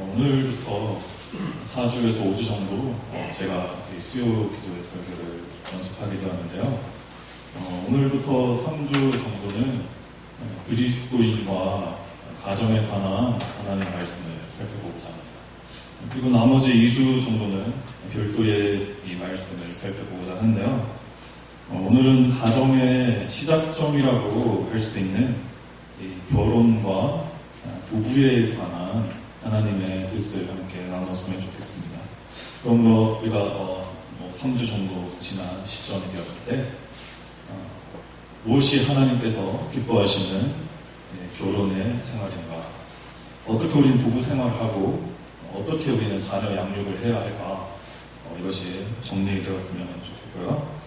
오늘부터 4주에서 5주 정도 제가 수요 기도의 설교를 연습하게 되었는데요. 오늘부터 3주 정도는 그리스도인과 가정에 관한 하나님의 말씀을 살펴보고자 합니다. 그리고 나머지 2주 정도는 별도의 이 말씀을 살펴보고자 하는데요. 오늘은 가정의 시작점이라고 할 수 있는 이 결혼과 부부에 관한 하나님의 뜻을 함께 나눴으면 좋겠습니다. 그럼 우리가 3주 정도 지난 시점이 되었을 때 무엇이 하나님께서 기뻐하시는 결혼의 생활인가, 어떻게 우리는 부부 생활을 하고 어떻게 우리는 자녀 양육을 해야 할까, 이것이 정리되었으면 좋겠고요.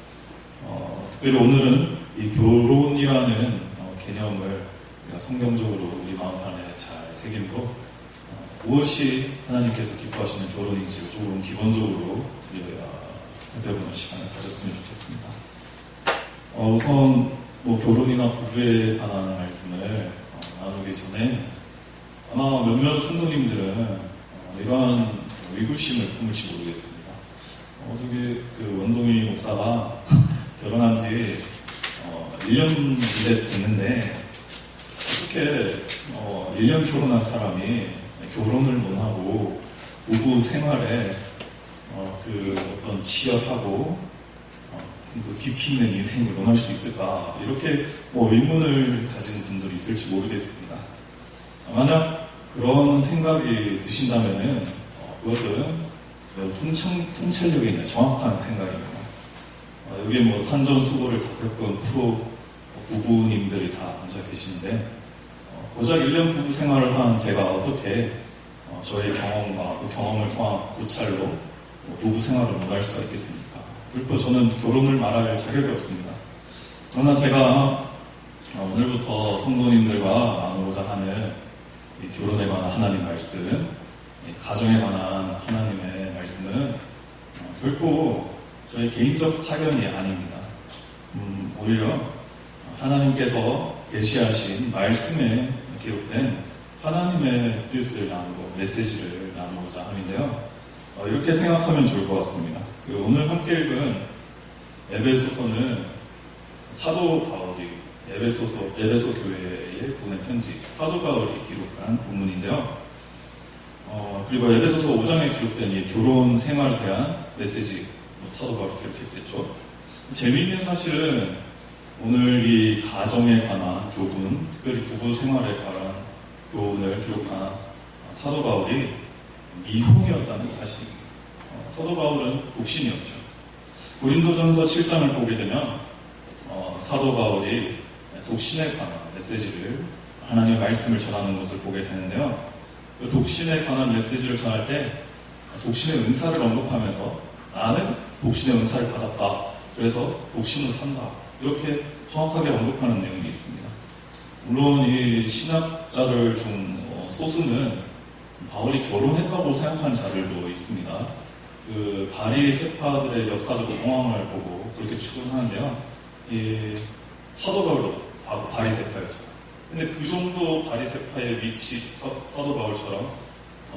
특별히 오늘은 이 결혼이라는 개념을 우리가 성경적으로 우리 마음판에 잘 새김으로 무엇이 하나님께서 기뻐하시는 결혼인지 조금 기본적으로 살펴보는 시간을 가졌으면 좋겠습니다. 우선 결혼이나 부부에 관한 말씀을 나누기 전에 아마 몇몇 성도님들은 이러한 의구심을 품을지 모르겠습니다. 저기 원동희 목사가 결혼한 지 1년 이제 됐는데 어떻게 1년 결혼한 사람이 결혼을 못하고 부부 생활에 어떤 치열하고 깊이 있는 인생을 논할 수 있을까, 이렇게 의문을 가진 분들이 있을지 모르겠습니다. 만약 그런 생각이 드신다면은 그것은 통찰력이 있는 정확한 생각입니다. 여기 산전수고를 다 겪은 프로 부부님들이 다 앉아 계시는데 고작 1년 부부 생활을 한 제가 어떻게 저의 경험과 그 경험을 통한 고찰로 부부 생활을 못할 수가 있겠습니까? 그리고 저는 결혼을 말할 자격이 없습니다. 그러나 제가 오늘부터 성도님들과 나누고자 하는 이 결혼에 관한 하나님 말씀, 가정에 관한 하나님의 말씀은 결코 저희 개인적 사견이 아닙니다. 오히려 하나님께서 계시하신 말씀에 기록된 하나님의 뜻을 나누고 메시지를 나누고자 하는데요. 이렇게 생각하면 좋을 것 같습니다. 오늘 함께 읽은 에베소서는 사도 바울이 에베소 교회에 보낸 편지, 사도 바울이 기록한 본문인데요. 그리고 에베소서 5장에 기록된 이 결혼 생활에 대한 메시지, 사도 바울이 기록했겠죠. 재미있는 사실은 오늘 이 가정에 관한 교훈, 특별히 부부 생활에 관한 교훈을 기록한 사도 바울이 미혼이었다는 사실입니다. 사도 바울은 독신이었죠. 고린도전서 7장을 보게 되면 사도 바울이 독신에 관한 메시지를, 하나님의 말씀을 전하는 것을 보게 되는데요. 독신에 관한 메시지를 전할 때 독신의 은사를 언급하면서 나는 독신의 은사를 받았다, 그래서 독신으로 산다, 이렇게 정확하게 언급하는 내용이 있습니다. 물론 이 신학자들 중 소수는 바울이 결혼했다고 생각하는 자들도 있습니다. 그 바리새파들의 역사적 정황을 보고 그렇게 추론하는데요. 이 사도 바울도 바리새파였죠. 근데 그 정도 바리새파의 위치, 사도 바울처럼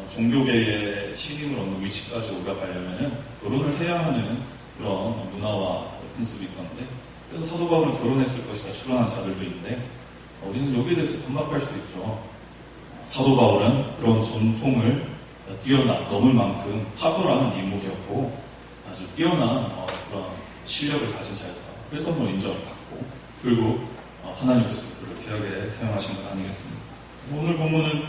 종교계의 신임을 얻는 위치까지 올라가려면 결혼을 해야 하는 그런 문화와 풍습이 있었는데, 그래서 사도 바울은 결혼했을 것이다 추론한 자들도 있는데 우리는 여기에 대해서 반박할 수 있죠. 사도 바울은 그런 전통을 넘을 만큼 탁월한 인물이었고 아주 뛰어난 그런 실력을 가진 자였다. 그래서 인정을 받고, 그리고 하나님께서 그를 귀하게 사용하신 것 아니겠습니까? 오늘 본문은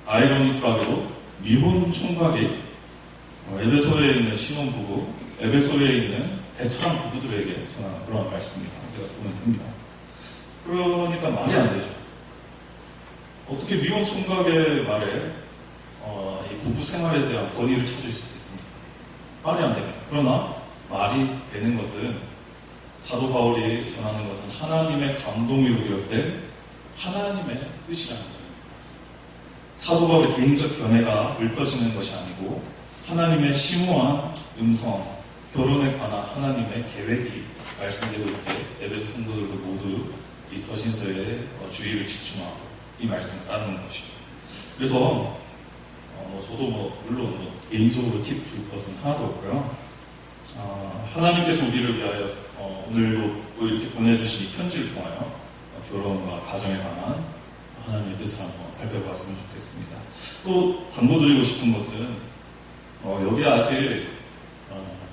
아이러니컬하게도 미혼 총각이 에베소에 있는 신혼부부, 에베소에 있는 베테랑 부부들에게 전하는 그런 말씀입니다. 우리가 보면 됩니다. 그러니까 말이 안 되죠. 어떻게 미혼 총각의 말에 이 부부 생활에 대한 권위를 찾을 수 있습니까? 말이 안 됩니다. 그러나 말이 되는 것은, 사도 바울이 전하는 것은 하나님의 감동으로 기록된 하나님의 뜻이라는 거죠. 사도 바울의 개인적 견해가 읊어지는 것이 아니고 하나님의 심오한 음성, 결혼에 관한 하나님의 계획이 말씀되고 있게 에베소 성도들도 모두 이 서신서에 주의를 집중하고 이 말씀을 따르는 것이죠. 그래서 저도 물론 개인적으로 팁 줄 것은 하나도 없고요. 하나님께서 우리를 위하여 오늘도 이렇게 보내주신 이 편지를 통하여 결혼과 가정에 관한 하나님의 뜻을 한번 살펴봤으면 좋겠습니다. 또 당부드리고 싶은 것은 여기 아직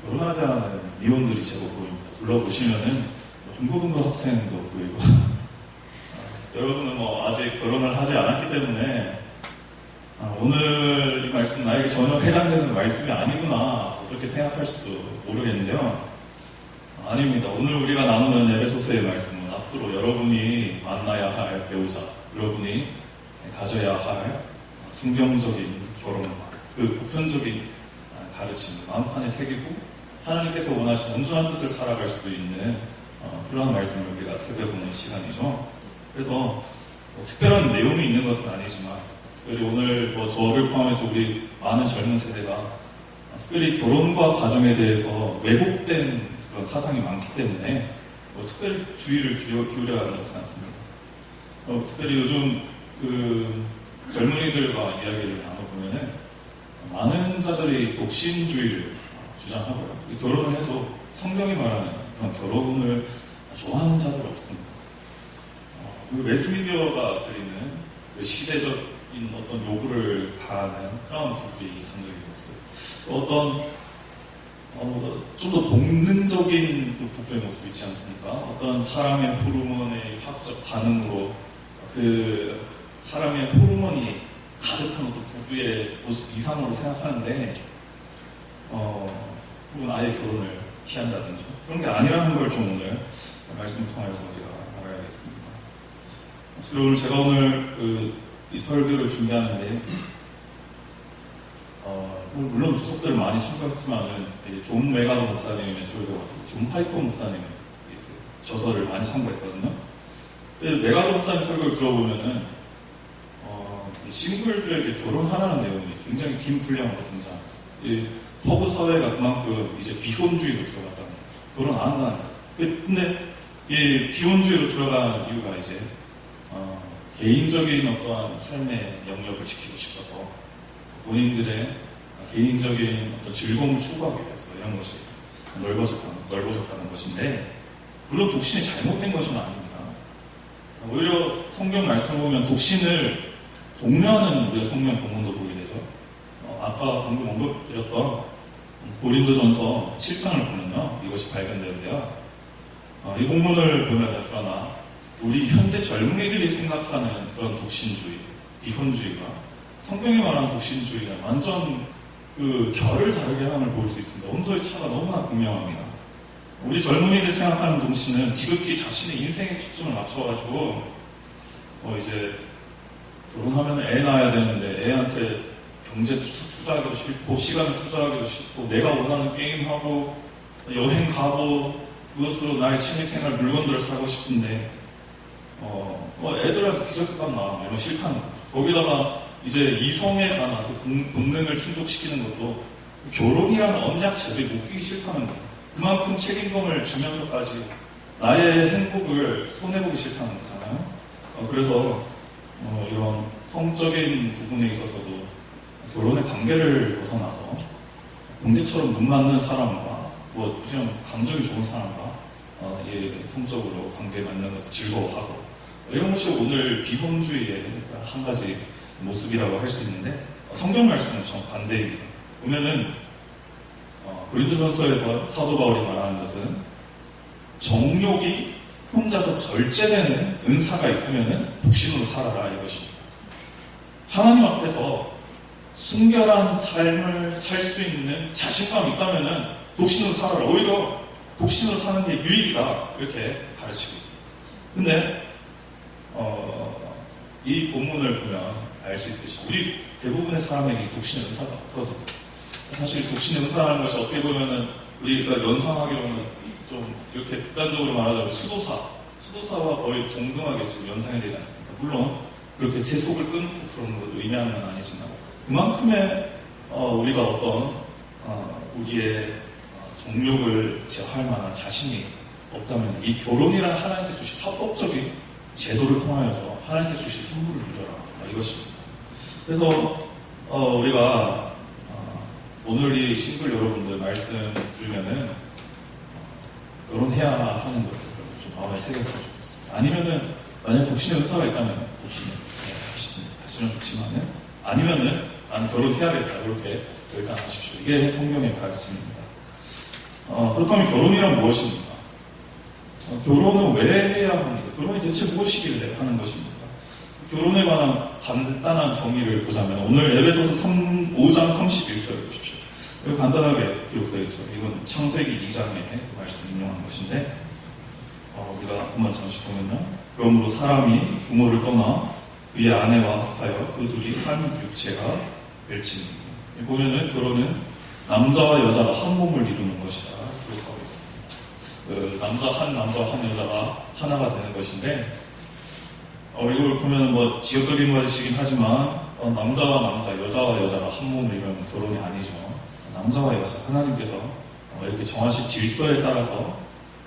결혼하지 않은 미혼들이 제법 보입니다. 둘러보시면은 중고등부 학생도 보이고 여러분은 아직 결혼을 하지 않았기 때문에 오늘 이 말씀 나에게 전혀 해당되는 말씀이 아니구나 그렇게 생각할 수도 모르겠는데요. 아닙니다. 오늘 우리가 나누는 에베소서의 말씀은 앞으로 여러분이 만나야 할 배우자, 여러분이 가져야 할 성경적인 결혼과 그 보편적인 가르침을 마음판에 새기고 하나님께서 원하시는 온전한 뜻을 살아갈 수 있는 그러한 말씀을 우리가 살펴보는 시간이죠. 그래서 특별한 내용이 있는 것은 아니지만 특별히 오늘 저를 포함해서 우리 많은 젊은 세대가 특별히 결혼과 가정에 대해서 왜곡된 그런 사상이 많기 때문에 특별히 주의를 기울여야 한다고 생각합니다. 특별히 요즘 그 젊은이들과 이야기를 나눠보면은 많은 자들이 독신주의를 주장하고요. 결혼을 해도 성경이 말하는 그런 결혼을 좋아하는 자들 없습니다. 그리고 매스미디어가 드리는 그 시대적인 어떤 요구를 가하는 그런 부부의 이상적인 모습, 어떤 좀 더 본능적인 그 부부의 모습 있지 않습니까? 어떤 사람의 호르몬의 화학적 반응으로 그 사람의 호르몬이 가득한 어떤 부부의 모습 이상으로 생각하는데 혹은 아예 결혼을 피한다든지 그런 게 아니라는 걸 좀 오늘 말씀을 통해서 우리가 알아야겠습니다. 그리고 제가 오늘 이 설교를 준비하는데 물론 주석들을 많이 참고했지만은 존 메가더 목사님의 설교와 존 파이퍼 목사님의 저서를 많이 참고했거든요. 메가더 목사님 설교를 들어보면은 싱글들에게 결혼하라는 내용이 굉장히 긴 분량으로 등장합니다. 서구 사회가 그만큼 이제 비혼주의로 들어갔다는 거예요. 결혼 안 한다는 거예요. 근데 이 비혼주의로 들어간 이유가 이제 개인적인 어떠한 삶의 영역을 지키고 싶어서 본인들의 개인적인 어떤 즐거움을 추구하기 위해서 이런 것이 넓어졌다는 것인데 물론 독신이 잘못된 것은 아닙니다. 오히려 성경 말씀을 보면 독신을 독려하는 우리의 성경 본문도 보게 되죠. 아까 방금 언급드렸던 고린도전서 7장을 보면요. 이것이 발견되는데요. 이 본문을 보면 그러나 우리 현재 젊은이들이 생각하는 그런 독신주의, 비혼주의가 성경이 말하는 독신주의는 완전 그 결을 다르게 하는 걸 볼 수 있습니다. 온도의 차가 너무나 분명합니다. 우리 젊은이들 생각하는 독신은 지극히 자신의 인생에 초점을 맞춰가지고 이제 결혼하면 애 낳아야 되는데 애한테 경제 투자하기도 싫고 시간을 투자하기도 싫고 내가 원하는 게임하고 여행 가고 그것으로 나의 취미생활 물건들을 사고 싶은데 애들한테 기저귀값 나와 이런 싫다는 거죠. 거기다가 이제 이성에 관한 그 본능을 충족시키는 것도 결혼이라는 언약 제도에 묶이기 싫다는 거예요. 그만큼 책임감을 주면서까지 나의 행복을 손해보기 싫다는 거잖아요. 그래서 이런 성적인 부분에 있어서도 결혼의 관계를 벗어나서 공개처럼 눈 맞는 사람과 그냥 감정이 좋은 사람과 성적으로 관계 맺는 것을 즐거워하고 이런 것이 오늘 비혼주의의 한 가지 모습이라고 할 수 있는데 성경 말씀은 정반대입니다. 보면은 고린도전서에서 사도 바울이 말하는 것은 정욕이 혼자서 절제되는 은사가 있으면은 독신으로 살아라 이것입니다. 하나님 앞에서 순결한 삶을 살 수 있는 자신감이 있다면은 독신으로 살아라. 오히려 독신으로 사는 게 유익이다 이렇게 가르치고 있습니다. 근데 이 본문을 보면 알 수 있듯이 우리 대부분의 사람에게 독신의 은사가 없어서 사실 독신의 은사라는 것이 어떻게 보면은 우리가 연상하기로는 좀 이렇게 극단적으로 말하자면 수도사와 거의 동등하게 지금 연상이 되지 않습니까? 물론 그렇게 세속을 끊고 그런 걸 의미하는 건 아니지만 그만큼의 우리가 어떤 우리의 정욕을 제어할 만한 자신이 없다면 이 결혼이란 하나님께 주신 합법적인 제도를 통하여서 하나님께 주신 선물을 누려라 이것입니다. 그래서 우리가 오늘 이 싱글 여러분들 말씀 들으면은 결혼해야 하는 것을 좀 마음에 새겼으면 좋겠습니다. 아니면은 만약 독신의 은사가 있다면 하시면 좋지만은 아니면은 난 결혼해야겠다 이렇게 결단하십시오. 이게 성경의 가르침입니다. 그렇다면 결혼이란 무엇입니까? 결혼은 왜 해야 합니까? 결혼이 대체 무엇이길래 하는 것입니까? 결혼에 관한 간단한 정의를 보자면 오늘 에베소서 5장 31절을 보십시오. 이거 간단하게 기록되어 있죠. 이건 창세기 2장의 말씀 인용한 것인데 우리가 한번 잠시 보면요. 그러므로 사람이 부모를 떠나 그의 아내와 합하여 그 둘이 한 육체가 될지니. 보면은 결혼은 남자와 여자가 한 몸을 이루는 것이다 기록하고 있습니다. 남자와 한 여자가 하나가 되는 것인데 이걸 보면 뭐 지역적인 것이긴 하지만 남자와 남자, 여자와 여자가 한 몸을 이루는 결혼이 아니죠. 남자와 여자, 하나님께서 이렇게 정하신 질서에 따라서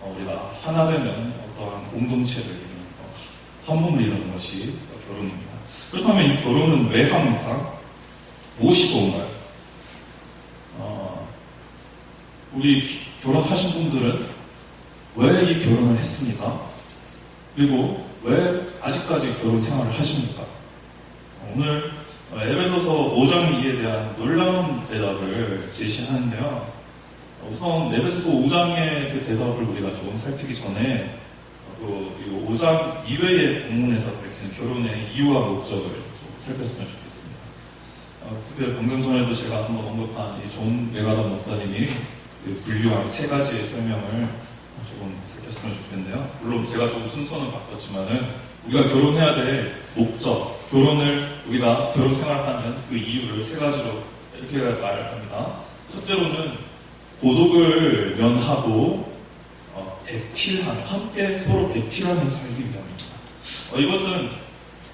우리가 하나 되는 어떠한 공동체를 이루는 것, 한 몸을 이루는 것이 결혼입니다. 그렇다면 이 결혼은 왜 합니까? 무엇이 좋은가요? 우리 결혼하신 분들은 왜 이 결혼을 했습니까? 그리고 왜 아직까지 결혼 생활을 하십니까? 오늘 에베소서 5장 2에 대한 놀라운 대답을 제시하는데요. 우선 에베소서 5장의 그 대답을 우리가 조금 살피기 전에 이 5장 이외의 본문에서 밝히는 결혼의 이유와 목적을 좀 살폈으면 좋겠습니다. 특별히 방금 전에도 제가 한번 언급한 이 존 메가던 목사님이 분류한 세 가지의 설명을 조금 살폈으면 좋겠는데요. 물론 제가 조금 순서는 바꿨지만은 우리가 결혼해야 될 목적, 우리가 결혼 생활하는 그 이유를 세 가지로 이렇게 말을 합니다. 첫째로는 고독을 면하고 배필하는, 함께 서로 배필하는 살기 위함입니다. 이것은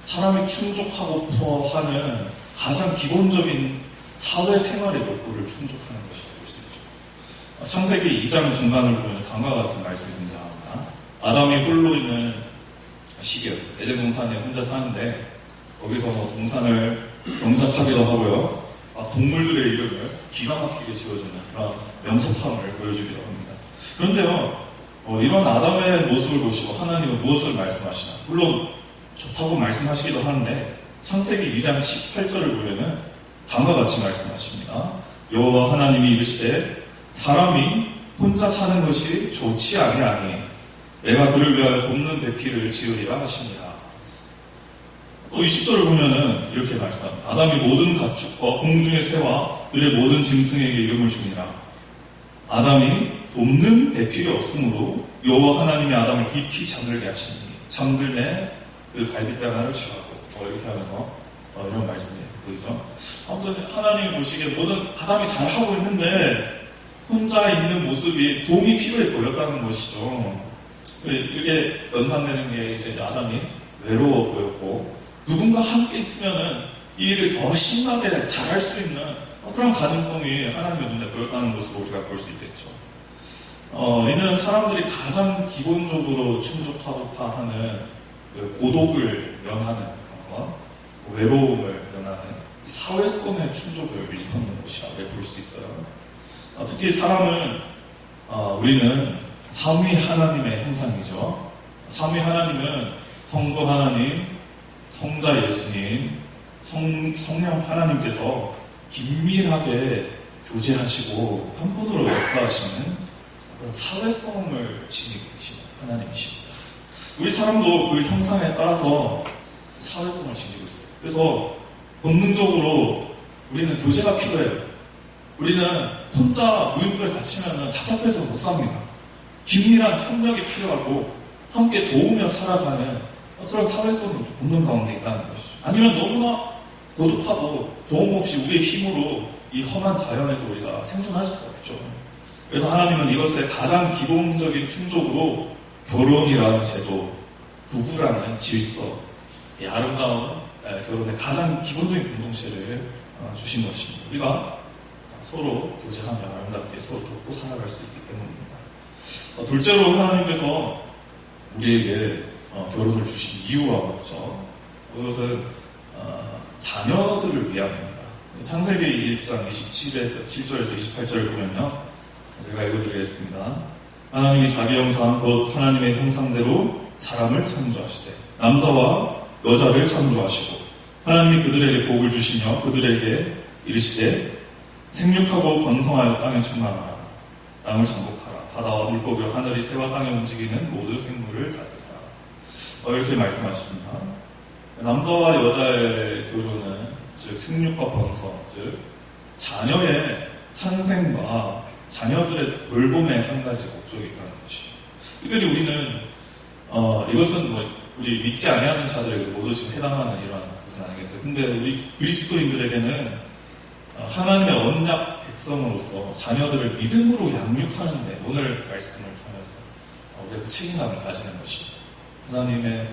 사람이 충족하고 하는 가장 기본적인 사회생활의 욕구를 충족하는 것이라고 볼 수 있죠. 창세기 2장 중간을 보면 다음과 같은 말씀이 등장합니다. 아담이 홀로 있는 시기였어요. 에덴 동산에 혼자 사는데 거기서 동산을 경작하기도 하고요. 동물들의 이름을 기가 막히게 지어주는 그런 명석함을 보여주기도 합니다. 그런데요, 이런 아담의 모습을 보시고 하나님은 무엇을 말씀하시나? 물론 좋다고 말씀하시기도 하는데 창세기 2장 18절을 보면은 다음과 같이 말씀하십니다. 여호와 하나님이 이르시되 사람이 혼자 사는 것이 좋지 아니하니 내가 그를 위하여 돕는 배필을 지으리라 하시니라. 또 20절을 보면은 이렇게 말씀합니다. 아담이 모든 가축과 공중의 새와 들의 모든 짐승에게 이름을 주니라. 아담이 돕는 배필이 없으므로 여호와 하나님이 아담을 깊이 잠들게 하시니 잠들매 그 갈빗대 하나를 취하고 이렇게 하면서 이런 말씀이에요. 그렇죠? 아무튼 하나님이 보시기에 모든 아담이 잘하고 있는데 혼자 있는 모습이 도움이 필요해 보였다는 것이죠. 이렇게 연상되는 게 이제 아담이 외로워 보였고 누군가 함께 있으면은 이 일을 더 신나게 잘할 수 있는 그런 가능성이 하나님의 눈에 보였다는 것을 우리가 볼 수 있겠죠. 이는 사람들이 가장 기본적으로 충족하고파 하는 고독을 면하는 그런 것, 외로움을 면하는 사회성의 충족을 일컫는 것이라고 볼 수 있어요. 특히 사람은 우리는 삼위 하나님의 형상이죠. 삼위 하나님은 성부 하나님, 성자 예수님, 성령 하나님께서 긴밀하게 교제하시고 한 분으로 역사하시는 그런 사회성을 지니고 계신 하나님이십니다. 우리 사람도 그 형상에 따라서 사회성을 지니고 있어요. 그래서 본능적으로 우리는 교제가 필요해요. 우리는 혼자 무용부에 갇히면 답답해서 못 삽니다. 긴밀한 협력이 필요하고 함께 도우며 살아가는 그런 사회성이 본능 가운데 있다는 것이죠. 아니면 너무나 고독하고 도움 없이 우리의 힘으로 이 험한 자연에서 우리가 생존할 수가 없죠. 그래서 하나님은 이것의 가장 기본적인 충족으로 결혼이라는 제도, 부부라는 질서, 이 아름다운 결혼의 가장 기본적인 공동체를 주신 것입니다. 우리가 서로 교제하며 아름답게 서로 돕고 살아갈 수 있기 때문입니다. 둘째로 하나님께서 우리에게 결혼을 주신 이유와 목적, 그것은 자녀들을 위함입니다. 창세기 1장 27절에서 28절을 보면요. 제가 읽어드리겠습니다. 하나님이 자기 형상, 곧 하나님의 형상대로 사람을 창조하시되 남자와 여자를 창조하시고 하나님이 그들에게 복을 주시며 그들에게 이르시되 생육하고 번성하여 땅에 충만하라. 땅을 정복하라. 바다와 물고기와 하늘이 새와 땅에 움직이는 모든 생물을 다스리라. 이렇게 말씀하십니다. 남자와 여자의 교류는 즉 생육과 번성, 즉 자녀의 탄생과 자녀들의 돌봄의 한 가지 목적이 있다는 것이죠. 특별히 우리는 이것은 우리 믿지 아니하는 자들에게 모두 지금 해당하는 이러한 부분 아니겠어요? 근데 우리 그리스도인들에게는 하나님의 언약 백성으로서 자녀들을 믿음으로 양육하는데 오늘 말씀을 통해서 우리가 그 책임감을 가지는 것입니다. 하나님의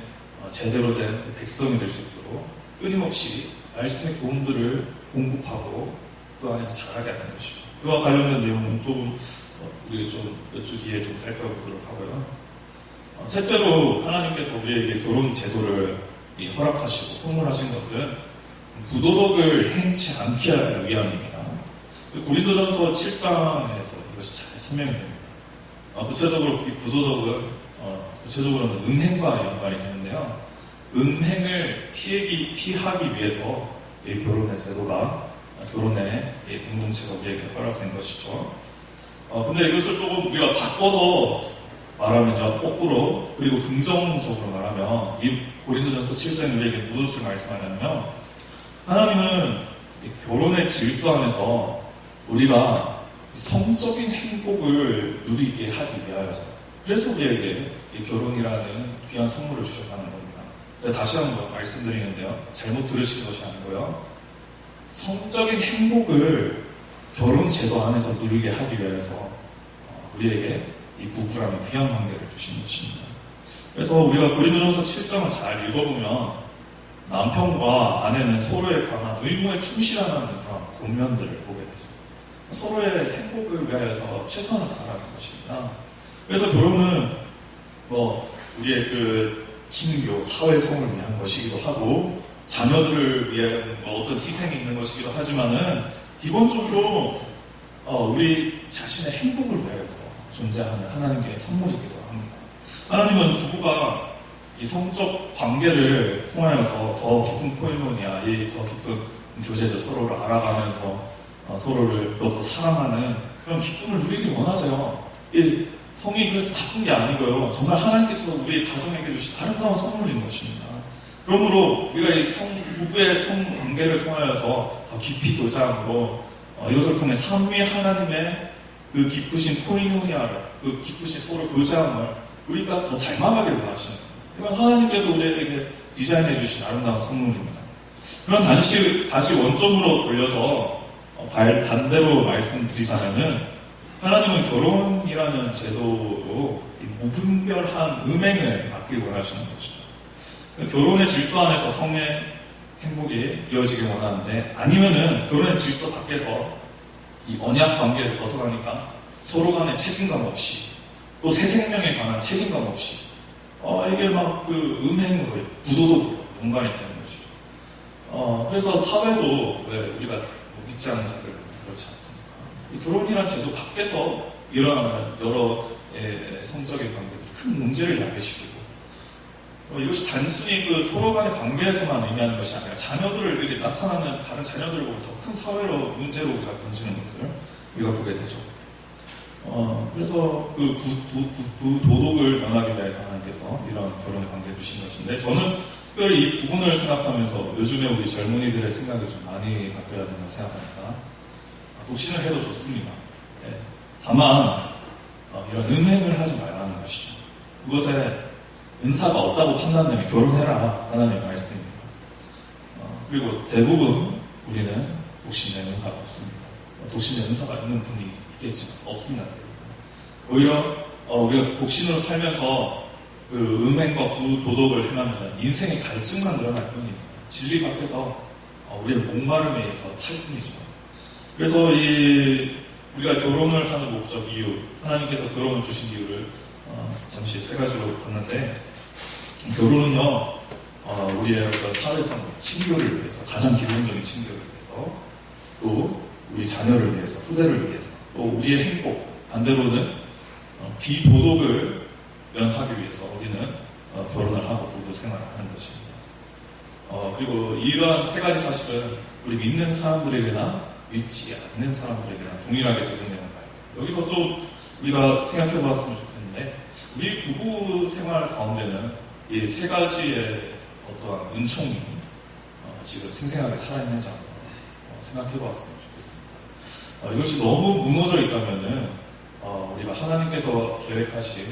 제대로 된 백성이 될 수 있도록 끊임없이 말씀의 교훈들을 공급하고 그 안에서 자라게 하는 것이죠. 이와 관련된 내용은 조금 우리 좀 몇 주 뒤에 좀 살펴보도록 하고요. 셋째로 하나님께서 우리에게 결혼 제도를 허락하시고 선물하신 것은 부도덕을 행치 않게 하기 위함입니다. 고린도전서 7장에서 이것이 잘 설명이 됩니다. 구체적으로 이 부도덕은 구체적으로는 음행과 연관이 되는데요. 음행을 피하기 위해서 이 결혼의 제도가 결혼의 공동체가 우리에게 허락된 것이죠. 근데 이것을 조금 우리가 바꿔서 말하면요, 거꾸로 그리고 긍정적으로 말하면 이 고린도전서 7장이 우리에게 무엇을 말씀하냐면요, 하나님은 이 결혼의 질서 안에서 우리가 성적인 행복을 누리게 하기 위하여서 그래서 우리에게 이 결혼이라는 귀한 선물을 주셨다는 겁니다. 다시 한번 말씀드리는데요, 잘못 들으신 것이 아니고요, 성적인 행복을 결혼 제도 안에서 누리게 하기 위해서 우리에게 이 부부라는 귀한 관계를 주신 것입니다. 그래서 우리가 고린도전서 7장을 잘 읽어보면 남편과 아내는 서로에 관한 의무에 충실하는 그런 권면들을 보게 되죠. 서로의 행복을 위하여서 최선을 다하는 것입니다. 그래서 결혼은 우리의 그 친교, 사회성을 위한 것이기도 하고 자녀들을 위한 어떤 희생이 있는 것이기도 하지만은 기본적으로 우리 자신의 행복을 위하여서 존재하는 하나님께 선물이기도 합니다. 하나님은 부부가 이 성적 관계를 통하여서 더 깊은 코이노니아, 더 깊은 교제적 서로를 알아가면서 서로를 더 사랑하는 그런 기쁨을 누리길 원하세요. 이 성이 그래서 나쁜 게 아니고요. 정말 하나님께서 우리 가정에게 주신 아름다운 선물인 것입니다. 그러므로 우리가 이 부부의 성관계를 통하여서 더 깊이 교제함으로 이것을 통해 삼위 하나님의 그 기쁘신 코이노니아를, 그 기쁘신 서로 교제함을 우리가 더 닮아가게 원하시는 거예요. 이건 하나님께서 우리에게 디자인해 주신 아름다운 선물입니다. 그럼 다시 원점으로 돌려서 반대로 말씀드리자면은 하나님은 결혼이라는 제도로 무분별한 음행을 막길 원하시는 것이죠. 결혼의 질서 안에서 성의 행복이 이어지길 원하는데, 아니면은 결혼의 질서 밖에서 이 언약 관계를 벗어나니까 서로 간의 책임감 없이 또 새 생명에 관한 책임감 없이 이게 막 그 음행으로 부도덕으로 연관이 되는 것이죠. 그래서 사회도 우리가 믿지 않는 자들 그렇지 않습니까? 이 결혼이라는 제도 밖에서 일어나는 여러 성적인 관계들이 큰 문제를 야기시키고 이것이 단순히 그 서로 간의 관계에서만 의미하는 것이 아니라 자녀들을 이렇게 나타나는 다른 자녀들을 보고 더 큰 사회로 문제로 우리가 번지는 것을 우리가 보게 되죠. 그래서 그 부도덕을 면하기 위해서 하나님께서 이런 결혼의 관계를 주신 것인데, 저는 특별히 이 부분을 생각하면서 요즘에 우리 젊은이들의 생각이 좀 많이 바뀌어야 된다고 생각합니다. 독신을 해도 좋습니다. 다만 이런 음행을 하지 말라는 것이죠. 그것에 은사가 없다고 판단되면 결혼해라 하나님의 말씀입니다. 그리고 대부분 우리는 독신의 은사가 없습니다. 독신의 은사가 있는 분이 있겠지만 없습니다. 오히려 우리가 독신으로 살면서 그 음행과 부도덕을 행하면 인생의 갈증만 늘어날 뿐입니다. 진리 밖에서 우리의 목마름이 더 탈 뿐이죠. 그래서 우리가 결혼을 하는 목적 이유, 하나님께서 결혼을 주신 이유를 잠시 세 가지로 봤는데, 결혼은요 우리의 어떤 사회성, 친교를 위해서, 가장 기본적인 친교를 위해서, 또 우리 자녀를 위해서, 후대를 위해서, 또 우리의 행복, 반대로는 비도덕을 면하기 위해서 우리는 결혼을 하고 부부 생활을 하는 것입니다. 그리고 이러한 세 가지 사실은 우리 믿는 사람들에게나 믿지 않는 사람들에게나 동일하게 적용되는 거예요. 여기서 좀 우리가 생각해 보았으면 좋겠는데, 우리 부부 생활 가운데는 이 세 가지의 어떠한 은총이 지금 생생하게 살아있는지 한번 생각해 보았으면 좋겠습니다. 이것이 너무 무너져 있다면은 우리가 하나님께서 계획하신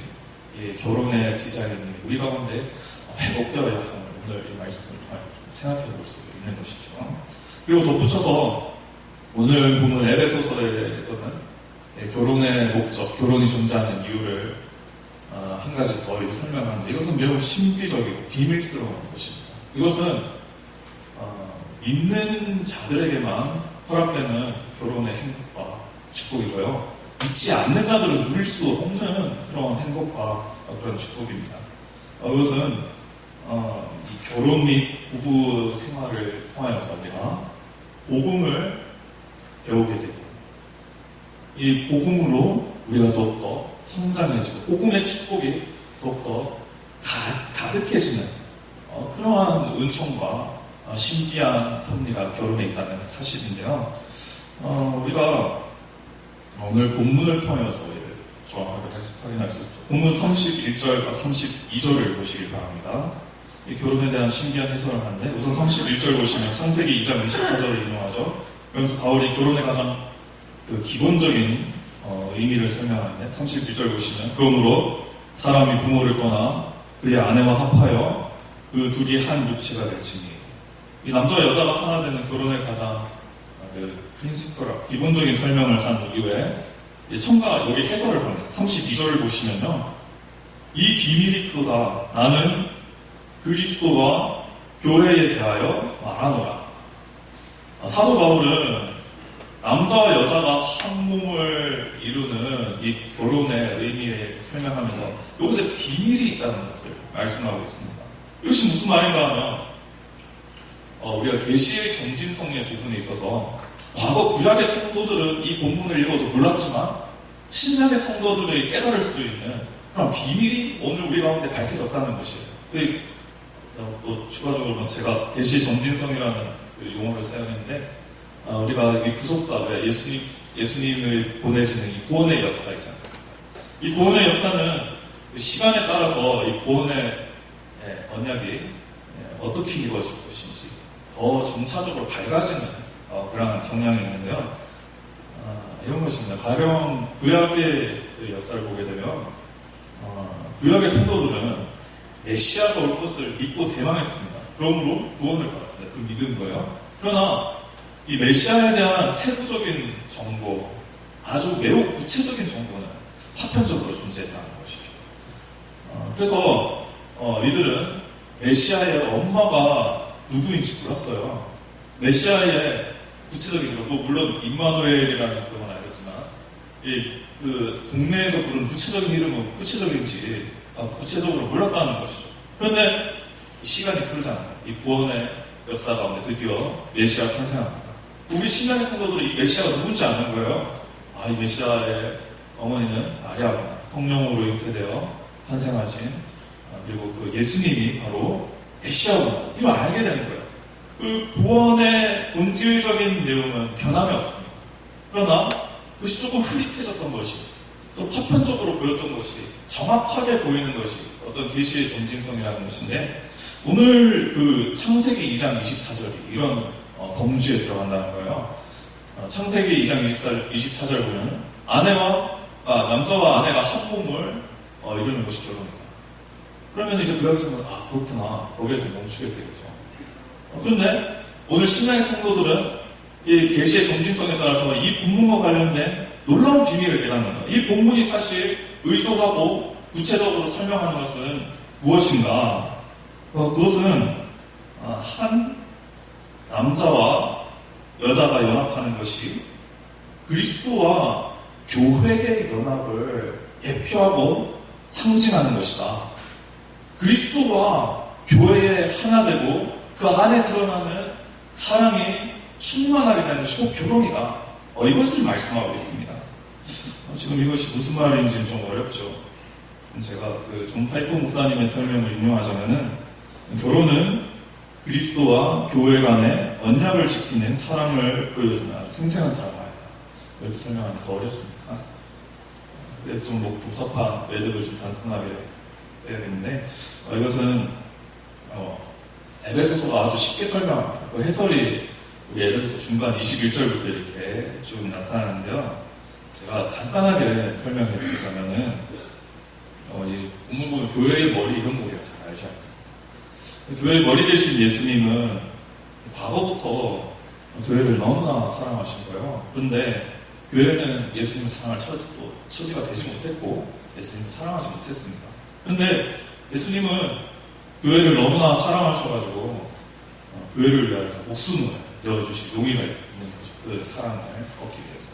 이 결혼의 디자인이 우리 가운데 회복되어야 함을 오늘 이 말씀을 통해 좀 생각해 볼 수 있는 것이죠. 그리고 덧붙여서 오늘 보면 에베소서에서는 결혼의 목적, 결혼이 존재하는 이유를 한 가지 더 설명하는데, 이것은 매우 신비적이고 비밀스러운 것입니다. 이것은 믿는 자들에게만 허락되는 결혼의 행복과 축복이고요, 믿지 않는 자들은 누릴 수 없는 그런 행복과 그런 축복입니다. 이것은 이 결혼 및 부부 생활을 통하여서 우리가 복음을 배우게 되고, 이 복음으로 우리가 더욱더 성장해지고 복음의 축복이 더욱더 가득해지는 그러한 은총과 신비한 섭리가 결혼에 있다는 사실인데요. 우리가 오늘 본문을 통해서 정확하게 다시 확인할 수 있죠. 본문 31절과 32절을 보시길 바랍니다. 이 결혼에 대한 신기한 해설을 하는데, 우선 31절 보시면 창세기 2장 24절을 인용하죠. 여기서 바울이 결혼의 가장 기본적인 의미를 설명하는데, 31절 보시면, 그러므로 사람이 부모를 떠나 그의 아내와 합하여 그 둘이 한 육체가 될지니. 이 남자와 여자가 하나 되는 결혼의 가장 프린시플, 기본적인 설명을 한 이후에 첨가 여기 해설을 합니다. 32절을 보시면요, 이 비밀이 크다. 나는 그리스도와 교회에 대하여 말하노라. 사도 바울은 남자와 여자가 한 몸을 이루는 이 결혼의 의미에 설명하면서 이것에 비밀이 있다는 것을 말씀하고 있습니다. 이것이 무슨 말인가 하면, 우리가 계시의 정진성의 부분에 있어서 과거 구약의 성도들은 이 본문을 읽어도 몰랐지만 신약의 성도들이 깨달을 수 있는 그런 비밀이 오늘 우리 가운데 밝혀졌다는 것이에요. 또 추가적으로 제가 계시의 정진성이라는 용어를 사용했는데, 우리가 이 구속사, 예수님을 보내시는 이 구원의 역사 있지 않습니까? 이 구원의 역사는 시간에 따라서 이 구원의 언약이 어떻게 이루어질 것인지 더 점차적으로 밝아지는 그런 경향이 있는데요. 이런 것입니다. 가령 구약의 역사를 보게 되면 구약의 성도들은 메시아가 올 것을 믿고 대망했습니다. 그러므로 구원을 받았습니다. 그 믿은 거예요. 그러나 이 메시아에 대한 세부적인 정보, 아주 매우 구체적인 정보는 파편적으로 존재했다는 것이죠. 그래서 이들은 메시아의 엄마가 누구인지 몰랐어요. 메시아의 구체적인, 물론 임마누엘이라는 그런 건 알겠지만, 그 동네에서 부르는 구체적인 이름은 구체적으로 몰랐다는 것이죠. 그런데 시간이 흐르잖아요. 이 구원의 역사 가운데 드디어 메시아가 탄생합니다. 우리 신약의 성도들은 이 메시아가 누군지 아는 거예요. 이 메시아의 어머니는 마리아구나. 성령으로 잉태되어 탄생하신, 그리고 그 예수님이 바로 메시아구나. 이걸 알게 되는 거예요. 그 구원의 본질적인 내용은 변함이 없습니다. 그러나 그것이 조금 흐릿해졌던 것이, 또 파편적으로 보였던 것이, 정확하게 보이는 것이 어떤 계시의 정진성이라는 것인데, 오늘 그 창세기 2장 24절이 이런 범주에 들어간다는 거예요. 창세기 2장 24절 보면 남자와 아내가 한 몸을 이루는 것이 결혼입니다. 그러면 이제 구약에서는 그렇구나, 거기에서 멈추게 되겠죠. 그런데 오늘 신약의 성도들은 이 계시의 정진성에 따라서 이 본문과 관련된 놀라운 비밀을 깨닫는 거예요. 이 본문이 사실 의도하고 구체적으로 설명하는 것은 무엇인가? 그것은 한 남자와 여자가 연합하는 것이 그리스도와 교회의 연합을 예표하고 상징하는 것이다. 그리스도와 교회에 하나 되고 그 안에 드러나는 사랑이 충만하게 되는 것이 곧 결혼이다. 이것을 말씀하고 있습니다. 지금 이것이 무슨 말인지는 좀 어렵죠. 제가 존 파이퍼 목사님의 설명을 인용하자면은, 결혼은 그리스도와 교회 간의 언약을 지키는 사랑을 보여주는 아주 생생한 사랑이다. 이렇게 설명하면 더 어렵습니다. 좀 복잡한 매듭을 좀 단순하게 해야겠는데, 이것은 에베소서가 아주 쉽게 설명합니다. 그 해설이 우리 에베소서 중간 21절부터 이렇게 쭉 나타나는데요. 제가 간단하게 설명해 드리자면은, 이 본문 보면 교회의 머리 이런 거 우리가 잘 알지 않습니까? 교회의 머리 되신 예수님은 과거부터 교회를 너무나 사랑하신 거예요. 그런데 교회는 예수님 사랑할 처지가 되지 못했고 예수님을 사랑하지 못했습니다. 그런데 예수님은 교회를 너무나 사랑하셔가지고 교회를 위해서 목숨을 내어주실 용의가 있는 거죠. 그 사랑을 얻기 위해서.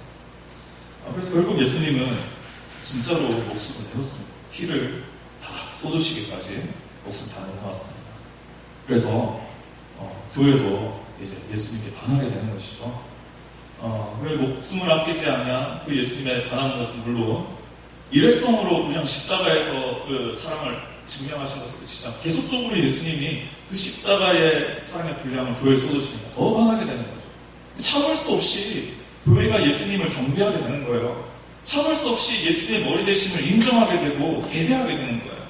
그래서 결국 예수님은 진짜로 목숨을 내었습니다. 피를 다 쏟으시기까지 목숨 다 내놓았습니다. 그래서 교회도 이제 예수님께 반하게 되는 것이죠. 왜 목숨을 아끼지 않냐? 그 예수님에 반하는 것은 물론 일회성으로 그냥 십자가에서 그 사랑을 증명하신 것은 끝이죠. 계속적으로 예수님이 그 십자가의 사랑의 분량을 교회에 쏟으시니까 더 반하게 되는 거죠. 참을 수 없이 교회가 예수님을 경배하게 되는 거예요. 참을 수 없이 예수님의 머리 되심을 인정하게 되고 예배하게 되는 거예요.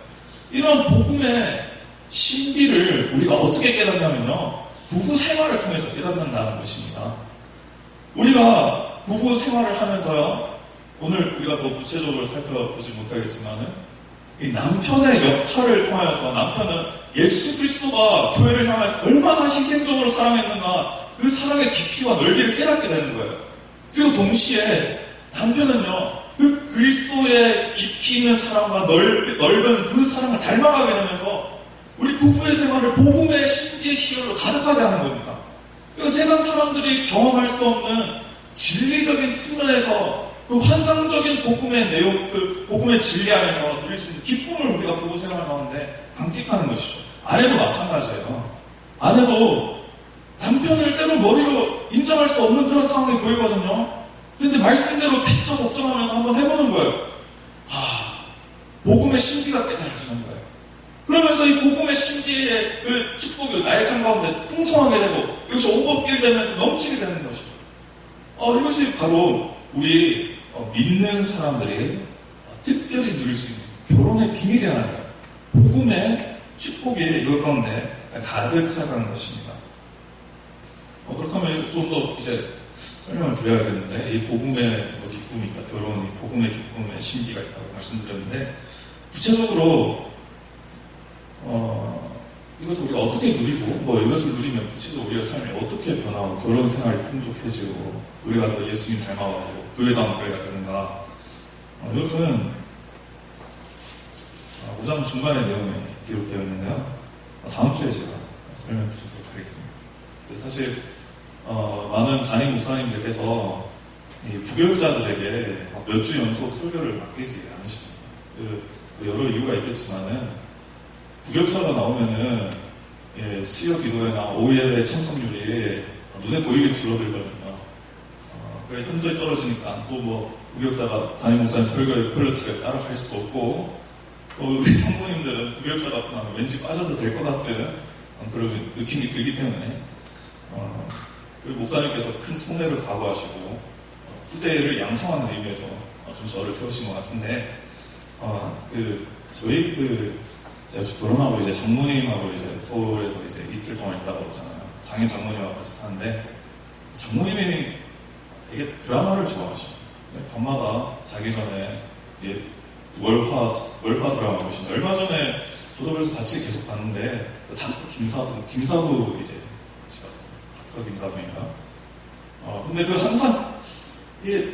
이런 복음의 신비를 우리가 어떻게 깨닫냐면요, 부부 생활을 통해서 깨닫는다는 것입니다. 우리가 부부 생활을 하면서요, 오늘 우리가 뭐 구체적으로 살펴보지 못하겠지만은 이 남편의 역할을 통해서 남편은 예수 그리스도가 교회를 향해서 얼마나 희생적으로 사랑했는가, 그 사랑의 깊이와 넓이를 깨닫게 되는 거예요. 그리고 동시에 남편은요, 그 그리스도의 깊이 있는 사랑과 넓은 그 사랑을 닮아가게 되면서 우리 부부의 생활을 복음의 신비의 시열로 가득하게 하는 겁니다. 세상 사람들이 경험할 수 없는 진리적인 측면에서 그 환상적인 복음의 내용, 그 복음의 진리 안에서 누릴 수 있는 기쁨을 우리가 부부 생활 가운데 만끽하는 것이죠. 아내도 마찬가지예요. 아내도 남편을 때로 머리로 인정할 수 없는 그런 상황이 보이거든요. 그런데 말씀대로 피차 걱정하면서 한번 해보는 거예요. 복음의 신비가 깨달아지는 거예요. 그러면서 이 복음의 신비의 그 축복이 나의 삶 가운데 풍성하게 되고 이것이 오버필 되면서 넘치게 되는 것이죠. 이것이 바로 우리 믿는 사람들이 특별히 누릴 수 있는 결혼의 비밀이라는 거예요. 복음의 축복이 이것 가운데 가득하다는 것입니다. 그렇다면 좀 더 이제 설명을 드려야겠는데, 이 복음의 기쁨이 있다, 결혼이 복음의 기쁨의 신비가 있다고 말씀드렸는데, 구체적으로 이것을 우리가 어떻게 누리고, 이것을 누리면 구체적으로 우리의 삶이 어떻게 변하고 결혼 생활이 풍족해지고 우리가 더 예수님 닮아가고 교회다운 교회가 되는가, 이것은 5장 중간의 내용에 기록되어 있는데요, 다음 주에 제가 설명드리도록 하겠습니다. 사실 많은 담임 목사님들께서 이 부교육자들에게 몇 주 연속 설교를 맡기지 않으십니다. 여러 이유가 있겠지만은 부교육자가 나오면은 수요 기도회나 오예배 참석률이 눈에 보이게 줄어들거든요. 그래서 현저히 떨어지니까 또 부교육자가 담임 목사님 설교의 퀄리티를 따라갈 수도 없고, 우리 성도님들은 부교육자 같은 하면 왠지 빠져도 될 것 같은 그런 느낌이 들기 때문에 목사님께서 큰 손해를 각오하시고 후대를 양성하는 의미에서 좀 저를 세우신 것 같은데, 저희 제가 결혼하고 이제 장모님하고 이제 서울에서 이제 이틀 동안 있다가 오잖아요. 장애 장모님하고 같이 사는데, 장모님이 되게 드라마를 좋아하시고 밤마다 자기 전에 월화 드라마 보시는데, 얼마 전에 저도 그래서 같이 계속 봤는데 닥터 김사부 이제 같이 봤어요. 닥터 김사부인가. 근데 항상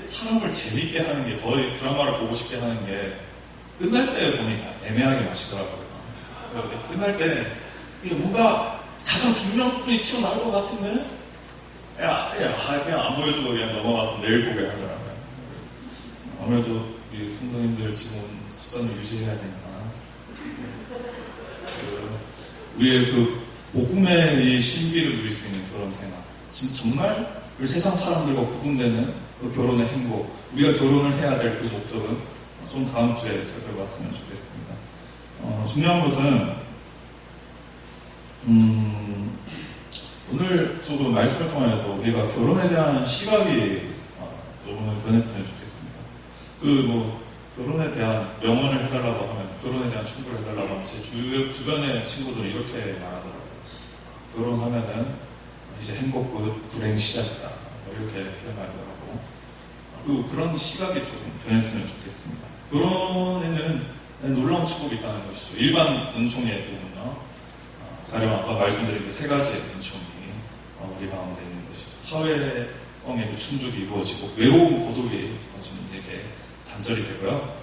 사람을 재밌게 하는 게, 더 드라마를 보고 싶게 하는 게 끝날 때 보니까 애매하게 마치더라고요. 끝날 때 뭔가 가장 중요한 부분이 튀어나올 것 같은데 그냥 안 보여주고 그냥 넘어가서 내일 보게 하더라고요. 아무래도 우리 성도님들 지금 숫자는 유지해야 되니까 우리의 그 복음의 이 신비를 누릴 수 있는 그런 생각, 정말 우리 세상 사람들과 구분되는 그 결혼의 행복, 우리가 결혼을 해야 될 그 목적은 좀 다음 주에 살펴봤으면 좋겠습니다. 중요한 것은 오늘 저도 말씀을 통해서 우리가 결혼에 대한 시각이 조금 변했으면 좋겠습니다. 결혼에 대한 명언을 해달라고 하면, 결혼에 대한 충고를 해달라고 하면 제 주변의 친구들은 이렇게 말하더라고요. 결혼하면은 이제 행복 끝, 불행 시작이다. 이렇게 표현하더라고요. 그런 시각이 조금 변했으면 좋겠습니다. 결혼에는 놀라운 축복이 있다는 것이죠. 일반 은총의 부분은요, 가령 아까 말씀드린 그 세 가지의 은총이 우리 가운데 있는 것이죠. 사회성의 그 충족이 이루어지고 외로움 고독이 좀 이렇게 단절이 되고요.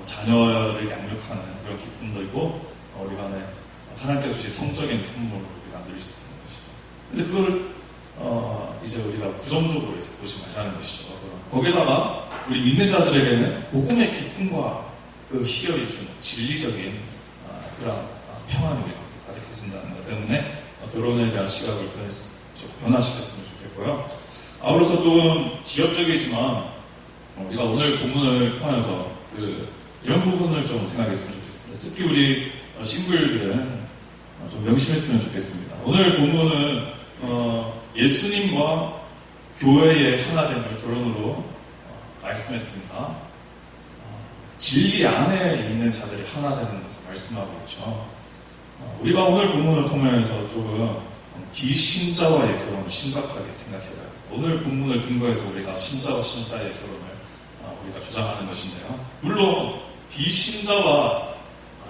자녀를 양육하는 그런 기쁨도 있고, 우리 안에 하나님께서 주신 성적인 선물을 우리가 누릴 수 있는 것이죠. 근데 그걸 이제 우리가 부정적으로 이제 보지 말자는 것이죠. 거기다가 우리 믿는 자들에게는 복음의 기쁨과 그 시열이 준 진리적인 그런 평안이 우리가 가득해진다는 것 때문에 결혼에 대한 시각을 변화시켰으면 좋겠고요. 아울러서 좀 지역적이지만 우리가 오늘 본문을 통해서 이런 부분을 좀 생각했으면 좋겠습니다. 특히 우리 싱글들은 좀 명심했으면 좋겠습니다. 오늘 본문은 예수님과 교회의 하나됨을 결론으로 말씀했습니다. 진리 안에 있는 자들이 하나 되는 것을 말씀하고 있죠. 우리가 오늘 본문을 통해서 조금 비신자와의 결혼을 심각하게 생각해봐요. 오늘 본문을 근거해서 우리가 신자와 신자의 결혼을 우리가 주장하는 것인데요. 물론 비신자와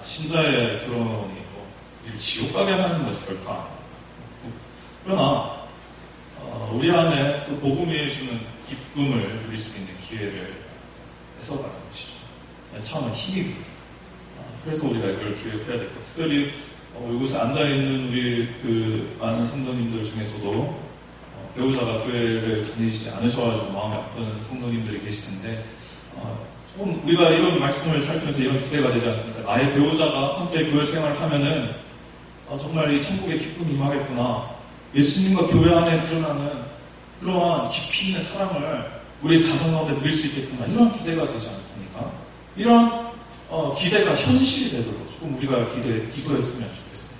신자의 결혼이 우리를 지옥 가게 하는 것은 결코 아닙니다. 그러나 우리 안에 그 복음이 주는 기쁨을 누릴 수 있는 기회를 해석하는 것이죠. 참은 힘이 듭니다. 그래서 우리가 이걸 기억해야 될 것 같아요. 특별히 이곳에 앉아있는 우리 많은 성도님들 중에서도 배우자가 교회를 다니시지 않으셔가지고 마음이 아픈 성도님들이 계실 텐데, 조금 우리가 이런 말씀을 살피면서 이런 기대가 되지 않습니까? 나의 배우자가 함께 교회 생활을 하면은 정말 이 천국의 기쁨이 임하겠구나. 예수님과 교회 안에 드러나는 그러한 깊이 있는 사랑을 우리 가정 가운데 누릴 수 있겠구나. 이런 기대가 되지 않습니까? 이런 기대가 현실이 되도록 조금 우리가 기도했으면 좋겠습니다.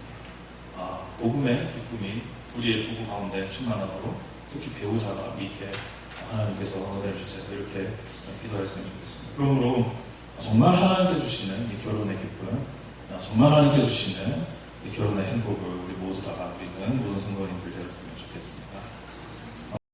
복음의 기쁨이 우리의 부부 가운데 충만하도록, 특히 배우자가 믿게 하나님께서 은혜를 주세요. 이렇게 기도했으면 좋겠습니다. 그러므로 정말 하나님께 주시는 이 결혼의 기쁨, 정말 하나님께 주시는 이 결혼의 행복을 우리 모두 다 갖고 있는 모든 성도님들 되었으면 좋겠습니다.